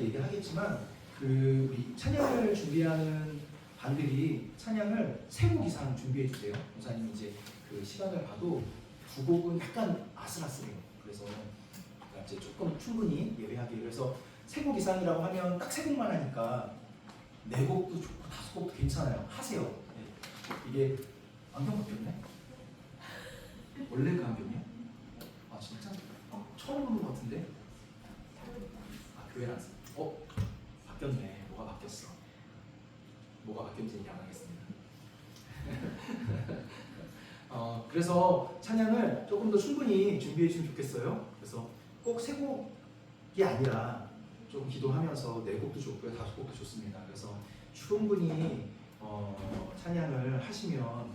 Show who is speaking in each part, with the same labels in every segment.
Speaker 1: 얘기하겠지만 우리 찬양을 준비하는 반들이 찬양을 3곡 이상 준비해 주세요. 목사님 이제 그 시간을 봐도 2곡은 약간 아슬아슬해요. 그래서 이제 조금 충분히 예배하기. 그래서 3곡 이상이라고 하면 딱 3곡만 하니까 4곡도 좋고 5곡도 괜찮아요. 하세요. 네. 이게 안경 바뀌었네? 원래 그 안경이야? 아 진짜? 처음 보는 것 같은데? 교회를 안 써. 바뀌었네. 뭐가 바뀌었어? 뭐가 바뀌었는지 얘기 안 하겠습니다. 그래서 찬양을 조금 더 충분히 준비해 주시면 좋겠어요. 그래서 꼭 3곡이 아니라 좀 기도하면서 4곡도 좋고요, 5곡도 좋습니다. 그래서 충분히 찬양을 하시면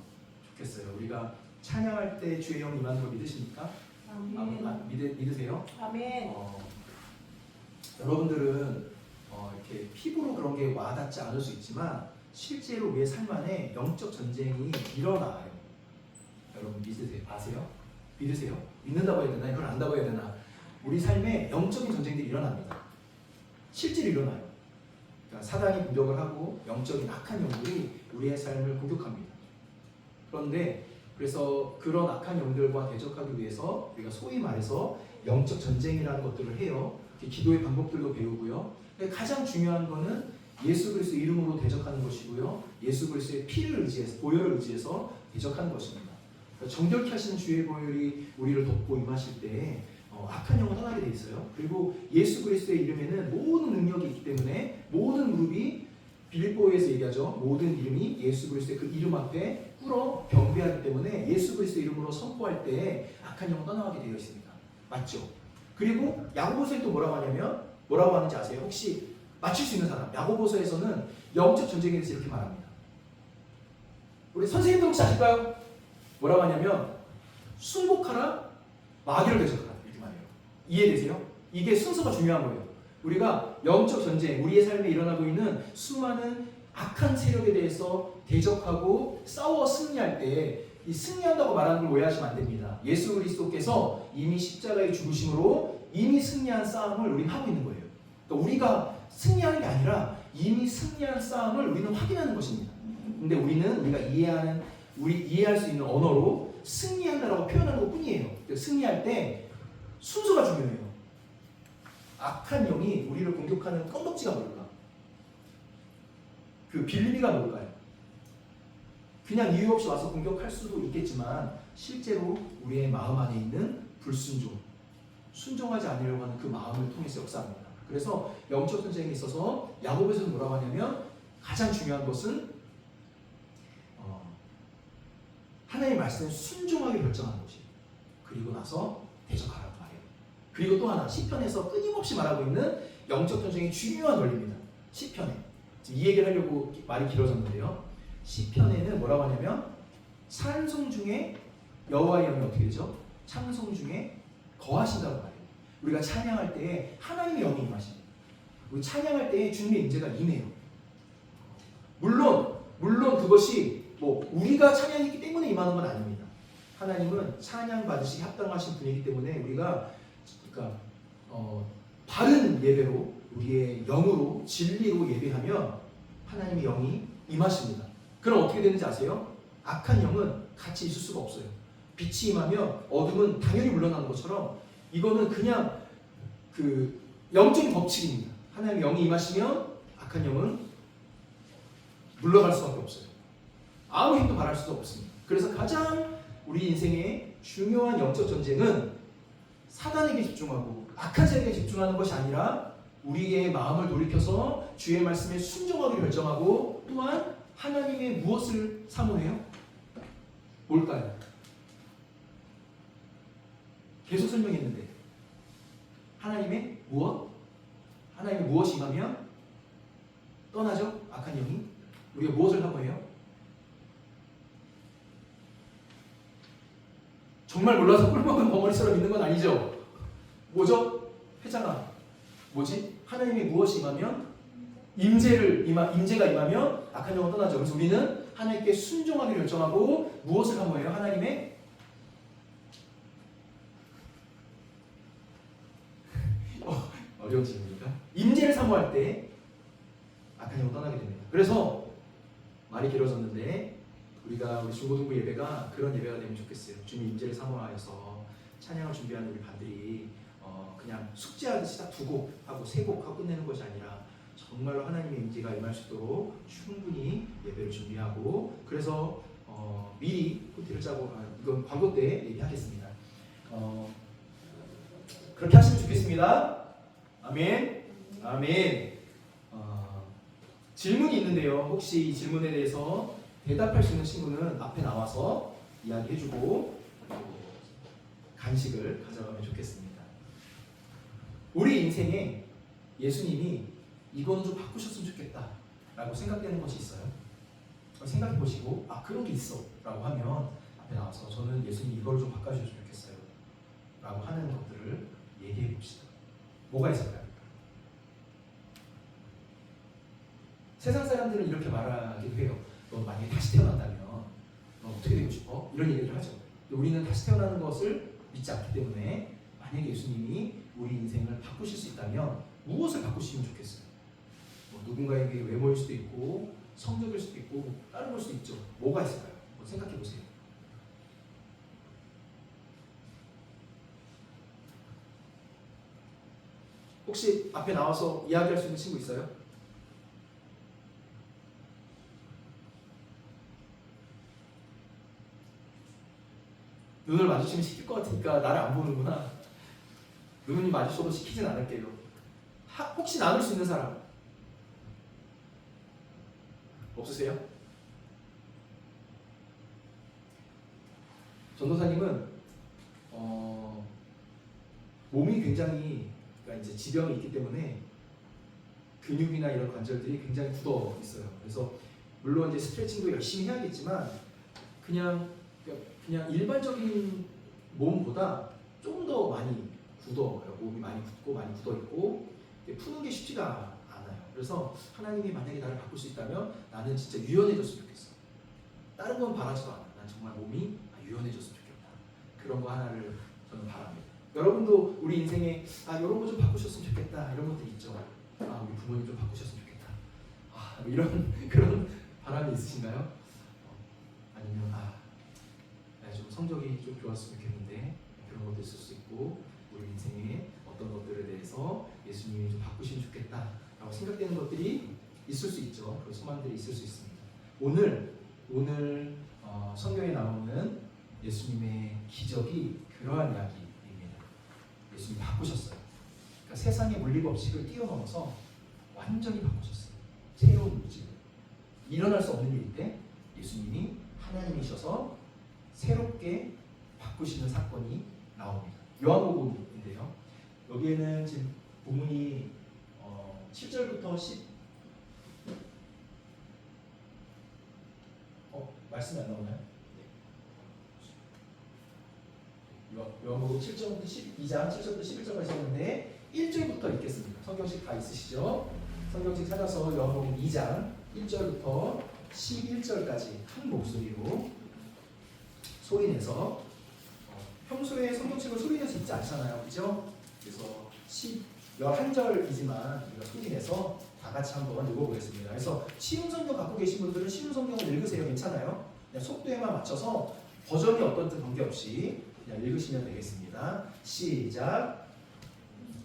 Speaker 1: 좋겠어요. 우리가 찬양할 때 주의 영 임하는 걸 믿으십니까? 아멘. 믿으세요? 아멘. 여러분들은 이렇게 피부로 그런 게 와닿지 않을 수 있지만 실제로 우리의 삶 안에 영적 전쟁이 일어나요. 여러분 믿으세요? 아세요? 믿으세요? 믿는다고 해야 되나? 이걸 안다고 해야 되나? 우리 삶에 영적인 전쟁들이 일어납니다. 실제로 일어나요. 그러니까 사단이 공격을 하고 영적인 악한 영들이 우리의 삶을 공격합니다. 그런데 그래서 그런 악한 영들과 대적하기 위해서 우리가 소위 말해서 영적 전쟁이라는 것들을 해요. 기도의 방법들도 배우고요. 가장 중요한 거는 예수 그리스도의 이름으로 대적하는 것이고요. 예수 그리스도의 피를 의지해서, 보혈을 의지해서 대적하는 것입니다. 정결케 하시는 주의 보혈이 우리를 덮고 임하실 때 악한 영은 떠나게 돼 있어요. 그리고 예수 그리스도의 이름에는 모든 능력이 있기 때문에 모든 무릎이, 빌립보에서 얘기하죠. 모든 이름이 예수 그리스도의 그 이름 앞에 꿇어 경배하기 때문에 예수 그리스도의 이름으로 선포할 때 악한 영은 떠나가게 되어 있습니다. 맞죠? 그리고 야고보서에 또 뭐라고 하는지 아세요? 혹시 맞출 수 있는 사람? 야고보서에서는 영적 전쟁에 대해서 이렇게 말합니다. 우리 선생님들 혹시 아실까요? 뭐라고 하냐면 순복하라, 마귀를 대적하라 이렇게 말해요. 이해되세요? 이게 순서가 중요한 거예요. 우리가 영적 전쟁, 우리의 삶에 일어나고 있는 수많은 악한 세력에 대해서 대적하고 싸워 승리할 때 이 승리한다고 말하는 걸 오해하시면 안 됩니다. 예수 그리스도께서 이미 십자가의 죽으심으로 이미 승리한 싸움을 우리는 하고 있는 거예요. 그러니까 우리가 승리하는 게 아니라 이미 승리한 싸움을 우리는 확인하는 것입니다. 근데 우리가 이해할 수 있는 언어로 승리한다라고 표현하는 것 뿐이에요. 승리할 때 순서가 중요해요. 악한 영이 우리를 공격하는 건덕지가 뭘까? 그 빌미가 뭘까요? 그냥 이유 없이 와서 공격할 수도 있겠지만 실제로 우리의 마음 안에 있는 불순종, 순종하지 않으려고 하는 그 마음을 통해서 역사합니다. 그래서 영적 전쟁에 있어서 야고보에서는 뭐라고 하냐면 가장 중요한 것은 하나님의 말씀에 순종하게 결정하는 것이에요. 그리고 나서 대적하라고 말해요. 그리고 또 하나, 시편에서 끊임없이 말하고 있는 영적 전쟁의 중요한 원리입니다. 시편에 지금 이 얘기를 하려고 말이 길어졌는데요. 시편에는 뭐라고 하냐면 찬송 중에 여호와의 영이 어떻게 되죠? 찬송 중에 거하신다고 말해요. 우리가 찬양할 때 하나님의 영이 임하십니다. 우리 찬양할 때 주님의 임재가 임해요. 물론 그것이 우리가 찬양했기 때문에 임하는 건 아닙니다. 하나님은 찬양 받으시기 합당하신 분이기 때문에 우리가 바른 예배로 우리의 영으로 진리로 예배하면 하나님의 영이 임하십니다. 그럼 어떻게 되는지 아세요? 악한 영은 같이 있을 수가 없어요. 빛이 임하면 어둠은 당연히 물러나는 것처럼 이거는 그냥 그 영적인 법칙입니다. 하나님의 영이 임하시면 악한 영은 물러갈 수밖에 없어요. 아무 힘도 발할 수도 없습니다. 그래서 가장 우리 인생의 중요한 영적 전쟁은 사단에게 집중하고 악한 세력에 집중하는 것이 아니라 우리의 마음을 돌이켜서 주의 말씀에 순종하기를 결정하고 또한 하나님의 무엇을 사모해요? 뭘까요? 계속 설명했는데 하나님의 무엇? 하나님의 무엇이 임하면 떠나죠? 악한 영이. 우리가 무엇을 사모해요? 정말 몰라서 꿀먹은 벙어리처럼 있는 건 아니죠? 뭐죠? 회장아, 뭐지? 하나님의 무엇이 임하면? 임재가 임하면 악한 영은 떠나죠. 그래서 우리는 하나님께 순종하기를 결정하고 무엇을 사모해요? 하나님의 어려운 질문입니까? 임재를 사모할 때 악한 영을 떠나게 됩니다. 그래서 말이 길어졌는데 우리 중고등부 예배가 그런 예배가 되면 좋겠어요. 주님 임재를 사모하여서 찬양을 준비하는 우리 반들이 그냥 숙제하듯이 딱 2곡 하고 3곡 하고 끝내는 것이 아니라 정말로 하나님의 임재가 임할 수 있도록 충분히 예배를 준비하고, 그래서 미리 코티를 짜고, 이건 광고 때 얘기하겠습니다. 그렇게 하시면 좋겠습니다. 아멘. 아멘. 질문이 있는데요. 혹시 이 질문에 대해서 대답할 수 있는 친구는 앞에 나와서 이야기해주고 간식을 가져가면 좋겠습니다. 우리 인생에 예수님이 이거는 좀 바꾸셨으면 좋겠다 라고 생각되는 것이 있어요. 생각해 보시고 그런 게 있어 라고 하면 앞에 나와서 저는 예수님이 이걸 좀 바꿔주셨으면 좋겠어요 라고 하는 것들을 얘기해 봅시다. 뭐가 있을까요? 세상 사람들은 이렇게 말하기도 해요. 너 만약에 다시 태어난다면 너 어떻게 되고 싶어? 이런 얘기를 하죠. 우리는 다시 태어나는 것을 믿지 않기 때문에 만약에 예수님이 우리 인생을 바꾸실 수 있다면 무엇을 바꾸시면 좋겠어요? 누군가에게 외모일 수도 있고 성적일 수도 있고 다른 걸 수도 있죠. 뭐가 있을까요? 생각해 보세요. 혹시 앞에 나와서 이야기할 수 있는 친구 있어요? 눈을 마주치면 시킬 것 같으니까 나를 안 보는구나. 눈이 마주쳐도 시키진 않을게요. 혹시 나눌 수 있는 사람 없으세요? 전도사님은 몸이 굉장히, 그러니까 이제 지병이 있기 때문에 근육이나 이런 관절들이 굉장히 굳어 있어요. 그래서 물론 이제 스트레칭도 열심히 해야겠지만 그냥 일반적인 몸보다 좀 더 많이 굳어요. 몸이 많이 굳고 많이 굳어 있고 푸는 게 쉽지가 않아요. 그래서 하나님이 만약에 나를 바꿀 수 있다면 나는 진짜 유연해졌으면 좋겠어. 다른 건 바라지도 않아. 난 정말 몸이 유연해졌으면 좋겠다. 그런 거 하나를 저는 바랍니다. 여러분도 우리 인생에 이런 거 좀 바꾸셨으면 좋겠다 이런 것들 있죠. 우리 부모님 좀 바꾸셨으면 좋겠다. 뭐 이런 그런 바람이 있으신가요? 아니면 좀 성적이 좀 좋았으면 좋겠는데 그런 것도 있을 수 있고, 우리 인생에 어떤 것들에 대해서 예수님이 좀 바꾸시면 좋겠다라고 생각되는 것들이 있을 수 있죠. 그런 소망들이 있을 수 있습니다. 오늘 성경에 나오는 예수님의 기적이 그러한 이야기입니다. 예수님이 바꾸셨어요. 그러니까 세상의 물리 법칙을 뛰어넘어서 완전히 바꾸셨어요. 새로운 물질. 일어날 수 없는 일일 때 예수님이 하나님이셔서 새롭게 바꾸시는 사건이 나옵니다. 요한복음인데요. 여기에는 지금 본문이 7절부터 10 말씀이 안 나오나요? 요한복음 7절부터 12장 7절부터 11절까지 있는데 1절부터 읽겠습니다. 성경책 다 있으시죠? 성경책 찾아서 요한복음 2장 1절부터 11절까지 한 목소리로 소리내서, 평소에 성경책을 소리내서 읽지 않잖아요. 그죠? 그래서 11절이지만 우리가 소리내서 다 같이 한번 읽어보겠습니다. 그래서 쉬운 성경 갖고 계신 분들은 쉬운 성경을 읽으세요. 괜찮아요? 그냥 속도에만 맞춰서 버전이 어떤지 관계없이 그냥 읽으시면 되겠습니다. 시작.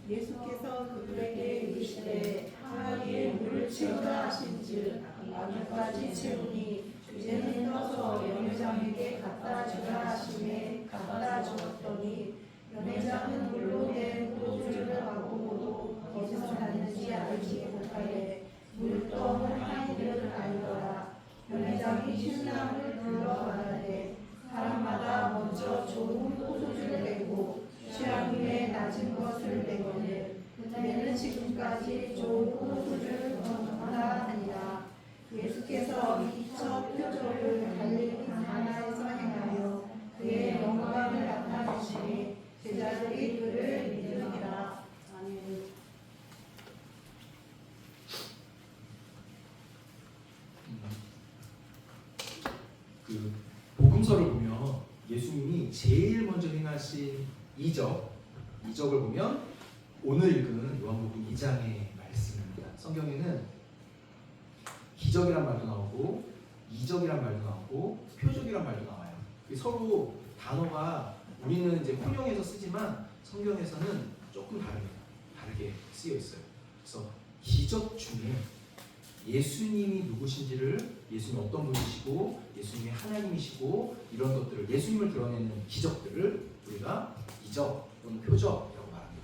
Speaker 2: 예수께서 그들에게 이르시되 항아리에 물을 채우라 하신즉 나뭇가지 채우니 이제는 떠서 연회장에게 갖다 주라 하시매 갖다 주었더니 연회장은 물로 된 포도주를 맛보고도 어디서 났는지 알지 못하되 물떠는 하인들을 알더라. 연회장이 신랑을 불러 말하되 사람마다 먼저 좋은 포도주를 내고 취향임에 낮은 것을 내거늘 그때는 지금까지 좋은 포도주를 얻었다 하니라. 예수께서 이 첫 표적을 갈릴리 가나에서 행하여 그의 영광을 나타내시니 제자들이 그를 믿으니라. 아멘.
Speaker 1: 그 복음서를 보면 예수님이 제일 먼저 행하신 이적을 보면 오늘 읽은 요한복음 2장의 말씀입니다. 성경에는 기적이란 말도 나오고 이적이란 말도 나오고 표적이란 말도 나와요. 서로 단어가 우리는 이제 혼용해서 쓰지만 성경에서는 조금 다르게 쓰여 있어요. 그래서 기적 중에 예수님이 누구신지를, 예수님이 어떤 분이시고 예수님이 하나님이시고 이런 것들을, 예수님을 드러내는 기적들을 우리가 이적 또는 표적이라고 말합니다.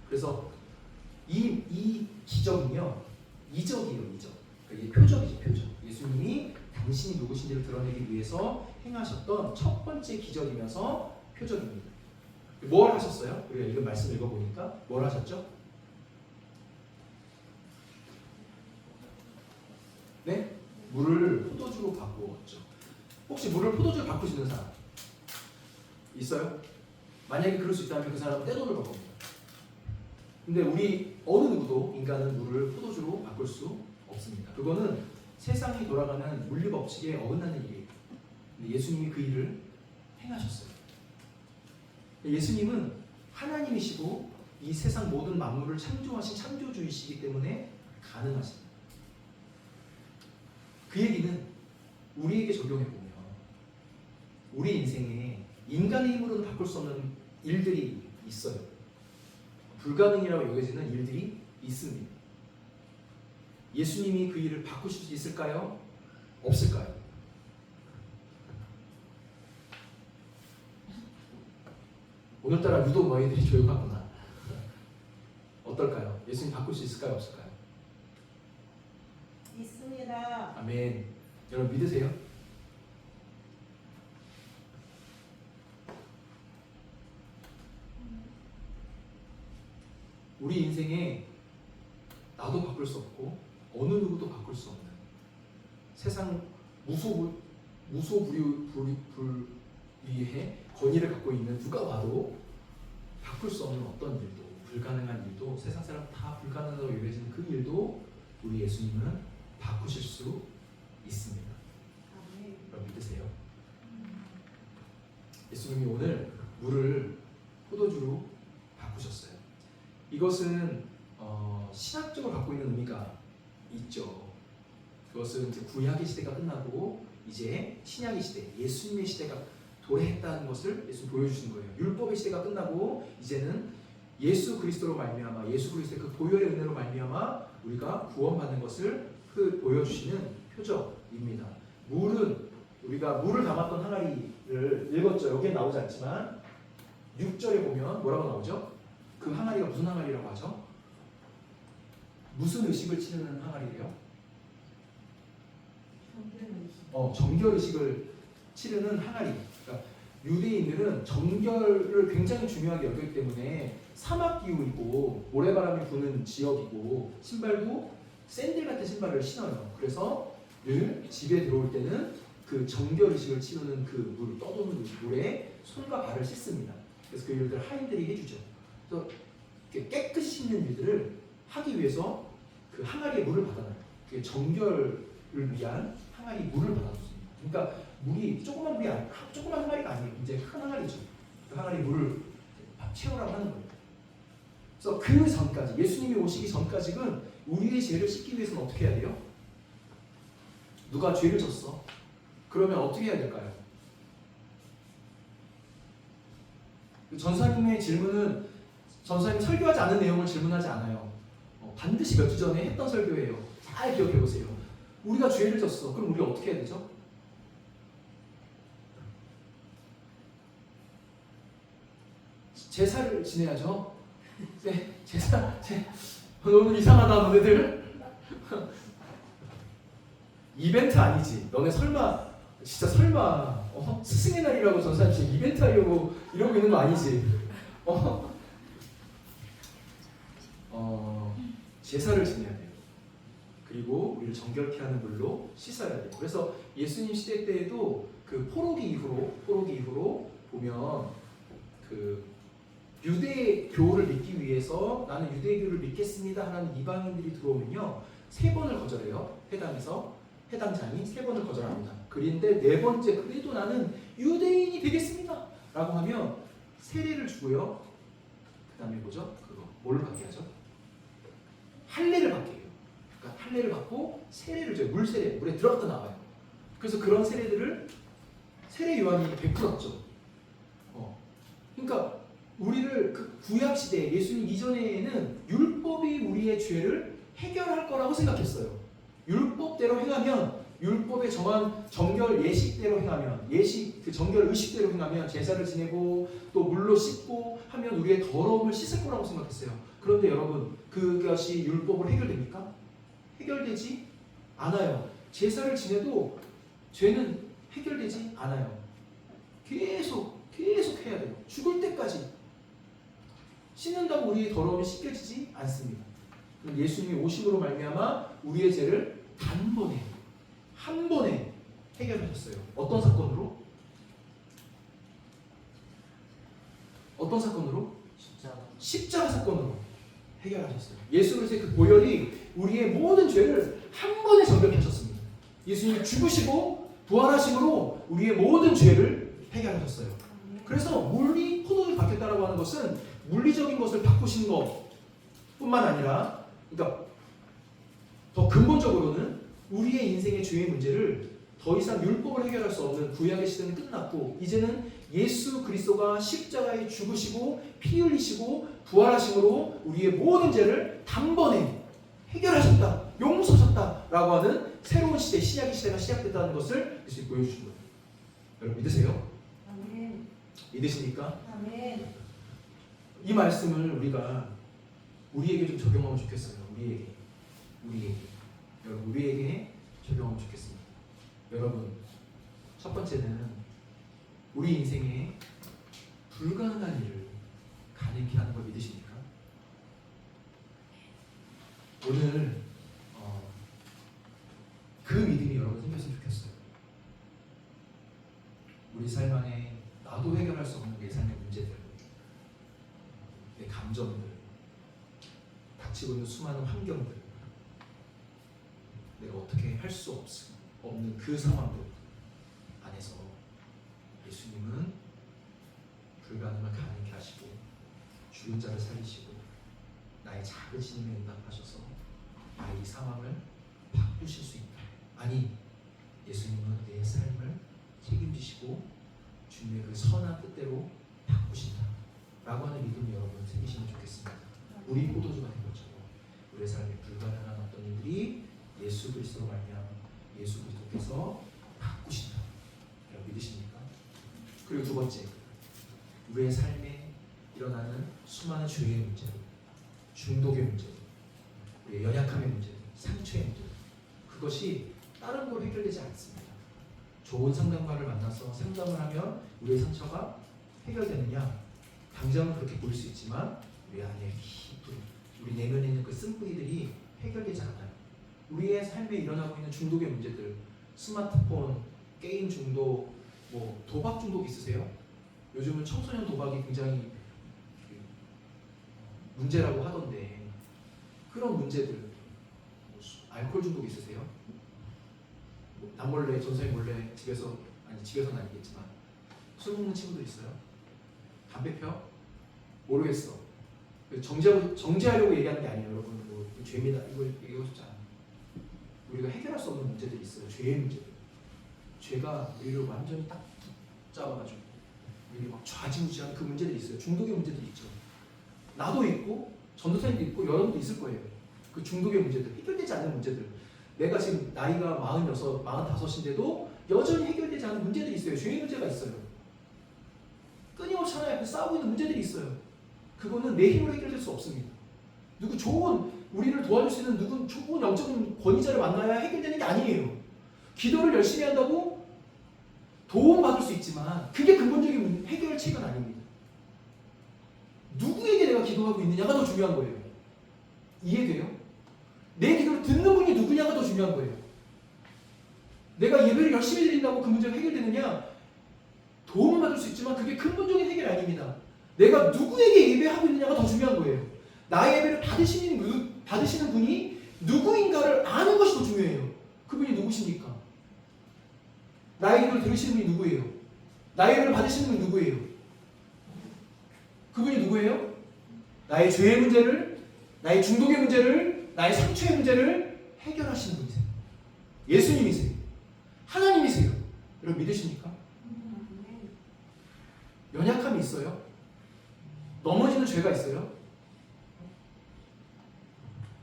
Speaker 1: 그래서 이 기적은요 이적이에요. 이적. 그러니까 이게 표적이죠. 표적. 예수님이 당신이 누구신지를 드러내기 위해서 행하셨던 첫 번째 기적이면서 표적입니다. 뭘 하셨어요? 우리가 이거 말씀 읽어보니까 뭘 하셨죠? 네? 물을 포도주로 바꾸었죠. 혹시 물을 포도주로 바꿀 수 있는 사람 있어요? 만약에 그럴 수 있다면 그 사람은 떼돈을 벌 겁니다. 근데 우리 어느 누구도 인간은 물을 포도주로 바꿀 수 없습니다. 그거는 세상이 돌아가는 물리 법칙에 어긋나는 일이에요. 근데 예수님이 그 일을 행하셨어요. 예수님은 하나님이시고 이 세상 모든 만물을 창조하신 창조주이시기 때문에 가능하십니다. 그 얘기는 우리에게 적용해보면 우리 인생에 인간의 힘으로는 바꿀 수 없는 일들이 있어요. 불가능이라고 여겨지는 일들이 있습니다. 예수님이 그 일을 바꾸실 수 있을까요? 없을까요? 오늘따라 유독 너희들이 조용하구나. 어떨까요? 예수님 바꿀 수 있을까요? 없을까요?
Speaker 2: 있습니다.
Speaker 1: 아멘. 여러분 믿으세요? 우리 인생에 나도 바꿀 수 없고 어느 누구도 바꿀 수 없는 세상 무소불위의 권위를 갖고 있는 누가 와도 바꿀 수 없는 어떤 일도, 불가능한 일도, 세상 사람 다 불가능하다고 여겨지는 그 일도 우리 예수님은 바꾸실 수 있습니다. 여러분 믿으세요? 예수님이 오늘 물을 포도주로 바꾸셨어요. 이것은 신학적으로 갖고 있는 의미가 있죠. 그것은 이제 구약의 시대가 끝나고 이제 신약의 시대, 예수님의 시대가 도래했다는 것을 예수님 보여주신 거예요. 율법의 시대가 끝나고 이제는 예수 그리스도로 말미암아, 예수 그리스도의 그 보혈의 은혜로 말미암아 우리가 구원받는 것을 보여주시는 표적입니다. 물은 우리가 물을 담았던 항아리를 읽었죠. 여기에 나오지 않지만 6절에 보면 뭐라고 나오죠? 그 항아리가 무슨 항아리라고 하죠? 무슨 의식을 치르는 항아리래요? 정결 의식을 치르는 항아리. 그러니까 유대인들은 정결을 굉장히 중요하게 여기기 때문에 사막 기후이고 모래바람이 부는 지역이고 신발도 샌들 같은 신발을 신어요. 그래서 늘 집에 들어올 때는 그 정결 의식을 치르는 그 물, 떠도는 물에 손과 발을 씻습니다. 그래서 그 일들을 하인들이 해주죠. 그래서 깨끗이 씻는 일들을 하기 위해서 그 항아리에 물을 받아놔요. 그게 정결을 위한 항아리 물을 받아줬습니다. 그러니까 물이 조그만 항아리가 아니에요. 이제 큰 항아리죠. 그 항아리 물을 채우라고 하는 거예요. 그래서 그 전까지, 예수님이 오시기 전까지는 우리의 죄를 씻기 위해서는 어떻게 해야 돼요? 누가 죄를 졌어. 그러면 어떻게 해야 될까요? 전사님의 질문은 전사님 설교하지 않은 내용을 질문하지 않아요. 반드시 몇 주 전에 했던 설교예요. 잘 기억해 보세요. 우리가 죄를 졌어. 그럼 우리 어떻게 해야 되죠? 제사를 지내야죠. 네, 오늘 이상하다 너네들. 이벤트 아니지. 너네 설마 진짜 설마 스승의 날이라고 전사님 지금 이벤트 하려고 이러고 있는 거 아니지? 제사를 지내야 돼요. 그리고 우리를 정결케 하는 물로 씻어야 돼요. 그래서 예수님 시대 때에도 그 포로기 이후로 보면 그 유대교를 믿기 위해서 나는 유대교를 믿겠습니다 하는 이방인들이 들어오면요 3번을 거절해요. 해당장이 3번을 거절합니다. 그런데 4번째 그래도 나는 유대인이 되겠습니다 라고 하면 세례를 주고요. 그 다음에 뭐죠? 그거 뭘로 받게 하죠? 할례를 받게 해요. 할례를 받고 세례를 줘요. 물 세례, 물에 들어갔다 나와요. 그래서 그런 세례들을 세례 요한이 베풀었죠. 그러니까 우리를 그 구약 시대 예수님 이전에는 율법이 우리의 죄를 해결할 거라고 생각했어요. 율법대로 행하면 율법에 정한 정결 예식대로 행하면 예식 그 정결 의식대로 행하면 제사를 지내고 또 물로 씻고 하면 우리의 더러움을 씻을 거라고 생각했어요. 그런데 여러분 그것이 율법으로 해결됩니까? 해결되지 않아요. 제사를 지내도 죄는 해결되지 않아요. 계속 해야 돼요. 죽을 때까지 씻는다고 우리의 더러움이 씻겨지지 않습니다. 예수님이 오심으로 말미암아 우리의 죄를 단번에 한 번에 해결하셨어요. 어떤 사건으로? 어떤 사건으로? 십자가 사건으로 해결하셨어요. 예수 그리스도의 그 보혈이 우리의 모든 죄를 한 번에 정결하셨습니다. 예수님이 죽으시고 부활하심으로 우리의 모든 죄를 해결하셨어요. 그래서 물이 포도주 바뀌었다라고 하는 것은 물리적인 것을 바꾸신 것뿐만 아니라, 그러니까 더 근본적으로는 우리의 인생의 죄의 문제를 더 이상 율법을 해결할 수 없는 구약의 시대는 끝났고 이제는 예수 그리스도가 십자가에 죽으시고 피 흘리시고 부활하심으로 우리의 모든 죄를 단번에 해결하셨다, 용서하셨다라고 하는 새로운 시대, 신약의 시대가 시작됐다는 것을 예수님이 보여주신 거예요. 여러분 믿으세요?
Speaker 2: 아멘.
Speaker 1: 믿으십니까?
Speaker 2: 아멘.
Speaker 1: 이 말씀을 우리가 우리에게 좀 적용하면 좋겠어요. 우리에게 여러분 우리에게 적용하면 좋겠습니다. 여러분 첫 번째는 우리 인생에 불가능한 일을 가능케 하는 걸 믿으십니까? 오늘 그 믿음이 여러분 생겼으면 좋겠어요. 우리 삶 안에 나도 해결할 수 없는 내 삶의 문제들, 내 감정들, 닥치고 있는 수많은 환경들, 내가 어떻게 할 수 없는 그 상황들 안에서 예수님은 불가능을 가능케 하시고 죽은 자를 살리시고 나의 작으심에 응답하셔서 나의 이 상황을 바꾸실 수 있다. 아니, 예수님은 내 삶을 책임지시고 주님의 그 선한 뜻대로 바꾸신다 라고 하는 믿음이 여러분 생기시면 좋겠습니다. 우리 포도주가 된 것처럼 우리의 삶에 불가능한 어떤 일들이 예수 그리스도로 말미암아 예수 그리스도께서 바꾸신다 라고 믿으십니까? 그리고 두 번째, 우리의 삶에 일어나는 수많은 죄의 문제들, 중독의 문제들, 우리의 연약함의 문제들, 상처의 문제들, 그것이 다른 걸로 해결되지 않습니다. 좋은 상담가를 만나서 상담을 하면 우리의 상처가 해결되느냐? 당장은 그렇게 보일 수 있지만 우리 안에 깊은, 우리 내면에 있는 그 쓴뿌리들이 해결되지 않아요. 우리의 삶에 일어나고 있는 중독의 문제들, 스마트폰, 게임 중독, 뭐 도박 중독 있으세요? 요즘은 청소년 도박이 굉장히 문제라고 하던데 그런 문제들, 알코올 중독 있으세요? 남몰래, 전선이 몰래 집에서는 아니겠지만 술 먹는 친구들 있어요? 담배 펴? 모르겠어. 정죄하려고 얘기하는 게 아니에요. 여러분, 죄입니다. 이걸 얘기하고 싶지 않아요. 우리가 해결할 수 없는 문제들이 있어요. 죄의 문제들. 죄가 우리를 완전히 딱 붙잡아가지고 우리를 막 좌지우지하는 그 문제들이 있어요. 중독의 문제들이 있죠. 나도 있고 전도사님도 있고 여러분도 있을 거예요. 그 중독의 문제들, 해결되지 않는 문제들. 내가 지금 나이가 46, 45인데도 여전히 해결되지 않은 문제들이 있어요. 죄의 문제가 있어요. 끊임없이 하나님 앞에 싸우고 있는 문제들이 있어요. 그거는 내 힘으로 해결될 수 없습니다. 우리를 도와줄 수 있는 좋은 영적인 권위자를 만나야 해결되는 게 아니에요. 기도를 열심히 한다고 도움받을 수 있지만 그게 근본적인 해결책은 아닙니다. 누구에게 내가 기도하고 있느냐가 더 중요한 거예요. 이해돼요? 내 기도를 듣는 분이 누구냐가 더 중요한 거예요. 내가 예배를 열심히 드린다고 그 문제가 해결되느냐? 도움을 받을 수 있지만 그게 근본적인 해결이 아닙니다. 내가 누구에게 예배하고 있느냐가 더 중요한 거예요. 나의 예배를 받으시는 분이 누구인가를 아는 것이 더 중요해요. 그분이 누구십니까? 나의 기도를 들으시는 분이 누구예요? 나의 예배를 받으시는 분이 누구예요? 그분이 누구예요? 나의 죄의 문제를, 나의 중독의 문제를, 나의 상처의 문제를 해결하시는 분이세요. 예수님이세요. 하나님이세요. 여러분 믿으십니까? 연약함이 있어요? 넘어지는 죄가 있어요?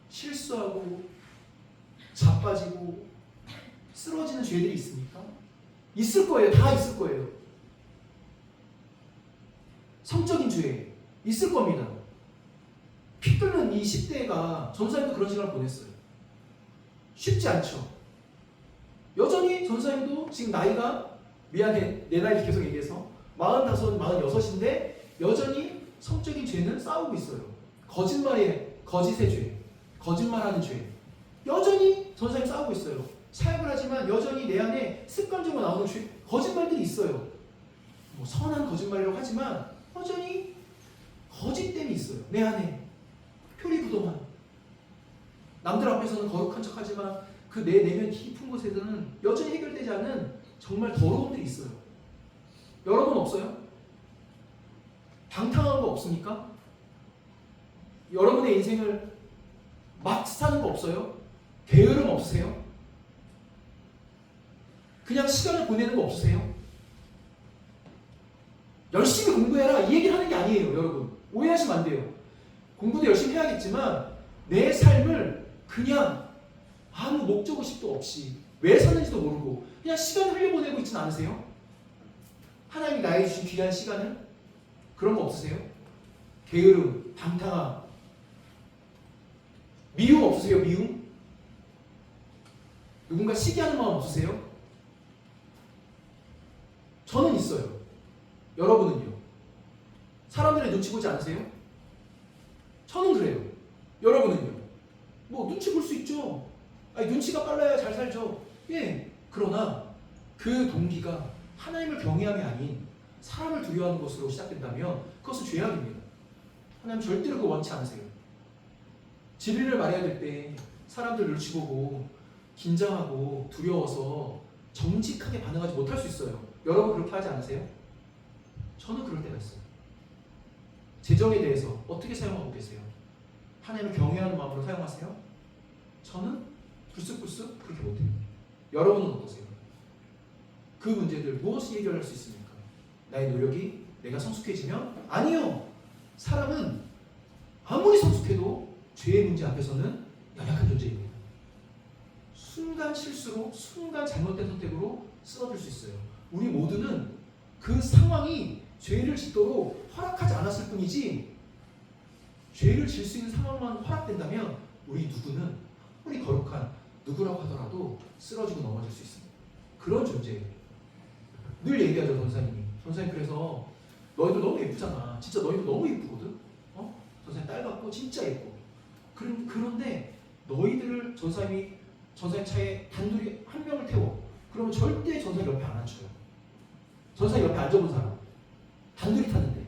Speaker 1: 실수하고 자빠지고 쓰러지는 죄들이 있습니까? 있을 거예요. 다 있을 거예요. 성적인 죄 있을 겁니다. 피 끓는 이 10대가 전사님도 그런 시간을 보냈어요. 쉽지 않죠. 여전히 전사님도 지금 나이가 미안해 내 나이 계속 얘기해서 45, 46인데 여전히 성적인 죄는 싸우고 있어요. 거짓의 죄, 거짓말하는 죄 여전히 전사님 싸우고 있어요. 사역을 하지만 여전히 내 안에 습관적으로 나오는 죄, 거짓말들이 있어요. 뭐 선한 거짓말이라고 하지만 여전히 거짓됨이 있어요. 내 안에 표리부동한 남들 앞에서는 거룩한 척하지만 그 내 내면 깊은 곳에서는 여전히 해결되지 않은 정말 더러움들이 있어요. 여러분 없어요? 방탕한 거 없습니까? 여러분의 인생을 막 사는 거 없어요? 게으름 없으세요? 그냥 시간을 보내는 거 없으세요? 열심히 공부해라 이 얘기를 하는 게 아니에요. 여러분 오해하시면 안 돼요. 공부도 열심히 해야겠지만 내 삶을 그냥 아무 목적의식도 없이 왜 사는지도 모르고 그냥 시간을 흘려보내고 있지는 않으세요? 하나님이 나에게 주신 귀한 시간을? 그런 거 없으세요? 게으름, 방탕함, 미움 없으세요? 미움? 누군가 시기하는 마음 없으세요? 저는 있어요. 여러분은요? 사람들의 눈치 보지 않으세요? 저는 그래요. 여러분은요? 뭐 눈치 볼 수 있죠. 아니, 눈치가 빨라야 잘 살죠. 예. 그러나 그 동기가 하나님을 경외함이 아닌 사람을 두려워하는 것으로 시작된다면 그것은 죄악입니다. 하나님 절대로 그거 원치 않으세요. 진리를 말해야 될 때 사람들 눈치 보고 긴장하고 두려워서 정직하게 반응하지 못할 수 있어요. 여러분 그렇게 하지 않으세요? 저는 그럴 때가 있어요. 재정에 대해서 어떻게 사용하고 계세요? 하나님을 경외하는 마음으로 사용하세요? 저는 불쑥불쑥 그렇게 못해요. 여러분은 어떠세요? 그 문제들 무엇이 해결할 수 있습니까? 나의 노력이 내가 성숙해지면? 아니요. 사람은 아무리 성숙해도 죄의 문제 앞에서는 연약한 존재입니다. 순간 실수로 순간 잘못된 선택으로 쓰러질 수 있어요. 우리 모두는 그 상황이 죄를 짓도록 허락하지 않았을 뿐이지 죄를 질 수 있는 상황만 허락된다면 우리 누구는 아무리 거룩한 누구라고 하더라도 쓰러지고 넘어질 수 있습니다. 그런 존재예요. 늘 얘기하죠 전사님이. 전사님 그래서 너희도 너무 예쁘잖아. 진짜 너희도 너무 예쁘거든. 전사님 딸 같고 진짜 예뻐. 그런데 너희들을 전사님 차에 단둘이 한 명을 태워. 그러면 절대 전사님 옆에 안 앉혀요. 전사님 옆에 앉아본 사람 단둘이 탔는데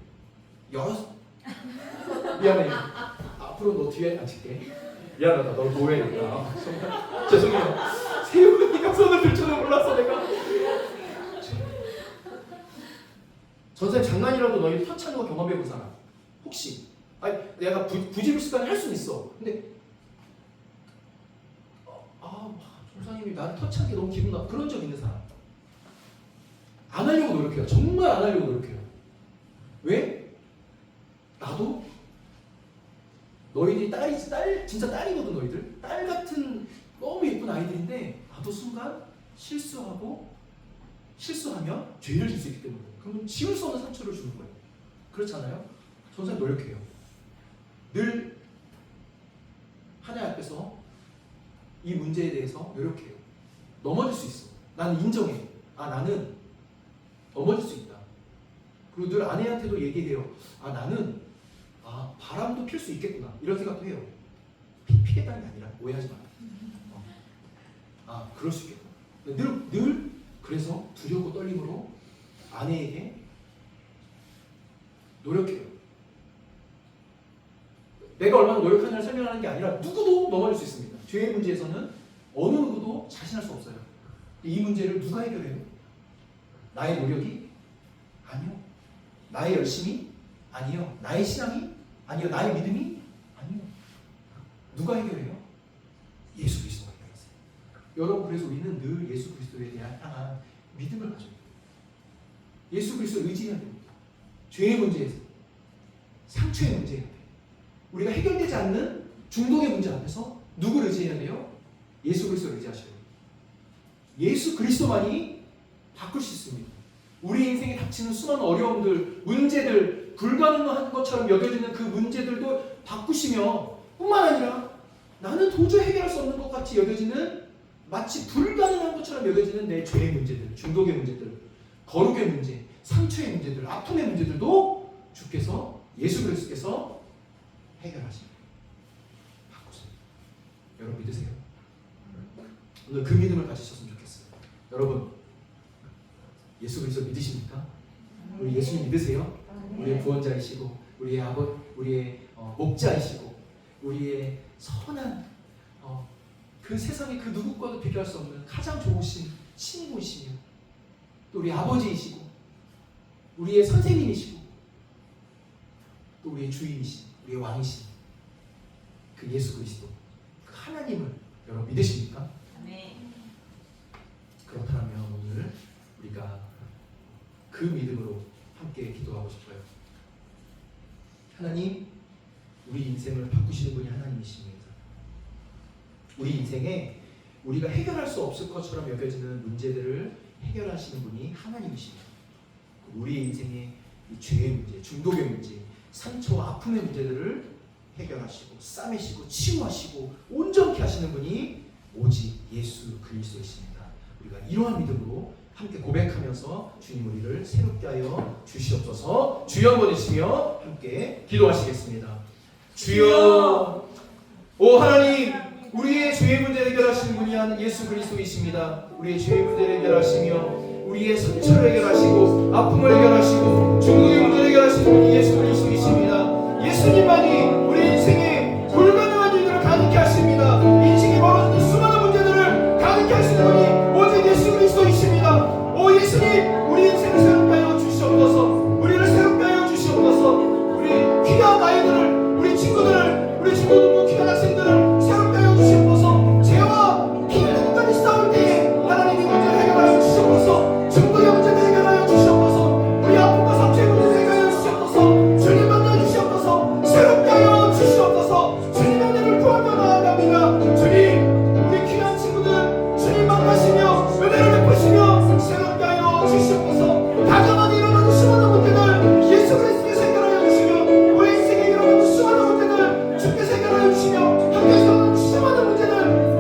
Speaker 1: 미안해. 앞으로 너 뒤에 앉힐게. 미안하다. 너 노예니까. 정말 죄송해요. 세우니까 손을 들 줄은 몰랐어 내가. 전사님 장난이라도 너희 터치하는 거 경험해본 사람 혹시? 아니 내가 부지불식간에 할 수는 있어. 근데 전사님이 나를 터치하는 게 너무 기분 나빠. 그런 적 있는 사람? 안 하려고 노력해요. 정말 안 하려고 노력해요. 왜? 나도 너희들이 진짜 딸이거든. 너희들 딸 같은 너무 예쁜 아이들인데 나도 순간 실수하면 죄를 질 수 있기 때문에 그러면 지울 수 없는 상처를 주는 거예요. 그렇잖아요? 전사님 노력해요. 늘 하나님 앞에서 이 문제에 대해서 노력해요. 넘어질 수 있어. 나는 인정해. 나는 넘어질 수 있다. 그리고 늘 아내한테도 얘기해요. 나는 바람도 필 수 있겠구나. 이런 생각도 해요. 피겠다는 게 아니라 오해하지 마. 그럴 수 있겠구나. 늘 그래서 두렵고 떨림으로 아내에게 노력해요. 내가 얼마나 노력하느냐를 설명하는 게 아니라 누구도 넘어질 수 있습니다. 죄의 문제에서는 어느 누구도 자신할 수 없어요. 이 문제를 누가 해결해요? 나의 노력이? 아니요. 나의 열심이? 아니요. 나의 신앙이? 아니요. 나의 믿음이? 아니요. 누가 해결해요? 예수 그리스도가 해결해요. 여러분, 그래서 우리는 늘 예수 그리스도에 대한 향한 믿음을 가져야 돼요. 예수 그리스도를 의지해야 됩니다. 죄의 문제에서, 상처의 문제 앞에, 우리가 해결되지 않는 중독의 문제 앞에서 누구를 의지해야 돼요? 예수 그리스도를 의지하셔야 돼요. 예수 그리스도만이 바꿀 수 있습니다. 우리 인생에 닥치는 수많은 어려움들, 문제들, 불가능한 것처럼 여겨지는 그 문제들도 바꾸시며, 뿐만 아니라 나는 도저히 해결할 수 없는 것 같이 여겨지는, 마치 불가능한 것처럼 여겨지는 내 죄의 문제들, 중독의 문제들, 거룩의 문제, 상처의 문제들, 아픔의 문제들도 주께서, 예수 그리스도께서 해결하십니다. 바꾸세요. 여러분 믿으세요? 오늘 그 믿음을 가지셨으면 좋겠어요. 여러분, 예수 그리스도 믿으십니까? 우리 예수님 믿으세요? 우리의 구원자이시고, 우리의 우리의 목자이시고, 우리의 선한 그 세상의 그 누구과도 비교할 수 없는 가장 좋으신 친구이시며, 또 우리 아버지이시고, 우리의 선생님이시고, 또 우리의 주인이신, 우리의 왕이신 그 예수 그리스도, 그 하나님을 여러분 믿으십니까? 그렇다면 오늘 우리가 그 믿음으로 함께 기도하고 싶어요. 하나님, 우리 인생을 바꾸시는 분이 하나님이십니다. 우리 인생에 우리가 해결할 수 없을 것처럼 여겨지는 문제들을 해결하시는 분이 하나님이십니다. 우리 인생의 이 죄의 문제, 중독의 문제, 상처와 아픔의 문제들을 해결하시고 싸매시고 치유하시고 온전케 하시는 분이 오직 예수 그리스도이십니다. 우리가 이러한 믿음으로 함께 고백하면서 주님 우리를 새롭게 하여 주시옵소서. 주여 한번 해주시며 함께 기도하시겠습니다. 주여, 오 하나님, 우리의 죄의 문제를 해결하시는 분이 예수 그리스도이십니다. 우리의 죄의 문제를 해결하시며 우리의 상처를 해결하시고 아픔을 해결하시고 중독의 문제를 해결하시는 분이 예수 그리스도이십니다. 예수님만이 우리 인생에 불가능한 일들을 가능케 하십니다. 인생에 벌어지는 수많은 문제들을 가능케 하시는 분이 오직 예수 그리스도이십니다. 오 예수님, 우리 인생을 새롭게 하여 주시옵소서. 우리를 새롭게 하여 주시옵소서. 우리 귀한 아이들을, 우리 친구들을, 우리 중고등부 귀한 학생들을 새롭게 하여 주시옵소서. 죄와 피 흘리기까지 싸울 때에 하나님이 문제를 해결하여 주시옵소서. 중독의 문제를 해결하여 주시옵소서. 우리 아픔과 상처의 문제를 해결하여 주시옵소서. 주님 만나 주시옵소서. 새롭게 하여 주시옵소서. 주님의 은혜를 구하며 나아갑니다. 주님, 우리 귀한 친구들 주님 만나시며 은혜를 베푸시며 새롭게 하여 주시옵소서. 가정안에 일어나는 수많은 문제들 예수 그리스도께서 해결하여 주시며, 우리 인생에 일어나는 수많은 문제들 주께서 해결하여 주시며, 학교에서 일어나는 수많은 문제들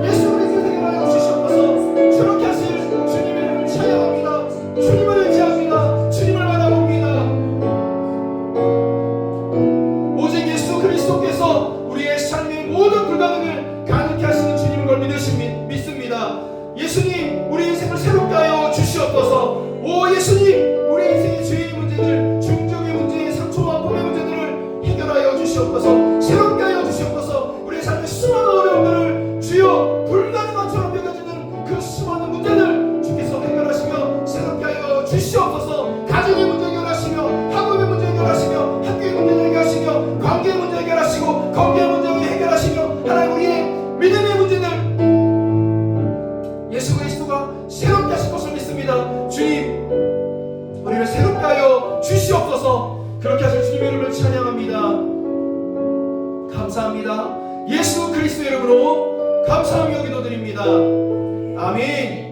Speaker 1: 예수 그리스도께서 해결하여 주시옵소서. 저렇게 하실 주님의 이름을 찬양합니다. 주님을 의지합니다. 주님을 바라봅니다. 오직 예수 그리스도께서 우리의 삶의 모든 불가능을 가능케 하시는 주님인 걸 믿습니다. 예수님, 우리 인생을 새롭게 하여 주시옵소서. 오 예수님, 우리 인생의 죄의 문제들, 중독의 문제, 상처와 아픔의 문제들을 해결하여 주시옵소서. 새롭게 하여 주시옵소서. 우리의 삶의 수많은 어려움들을 주여 불가능한처럼 여겨지는 그 수많은 문제들 주께서 해결하시며 새롭게 하여 주시옵소서. 가정의 문제 해결하시며, 학업의 문제 해결하시며, 학교의 문제 해결하시며, 관계의 문제 해결하시고, 관계의 문제 해결하시며, 하나님 우리의 믿음의 문제들 예수 그리스도가 새롭게 하실 것을 믿습니다. 주님, 우리를 새롭게 하여 주시옵소서. 그렇게 하실 주님의 이름을 찬양합니다. 감사합니다. 예수 그리스도의 이름으로 감사하며 기도드립니다. 아멘.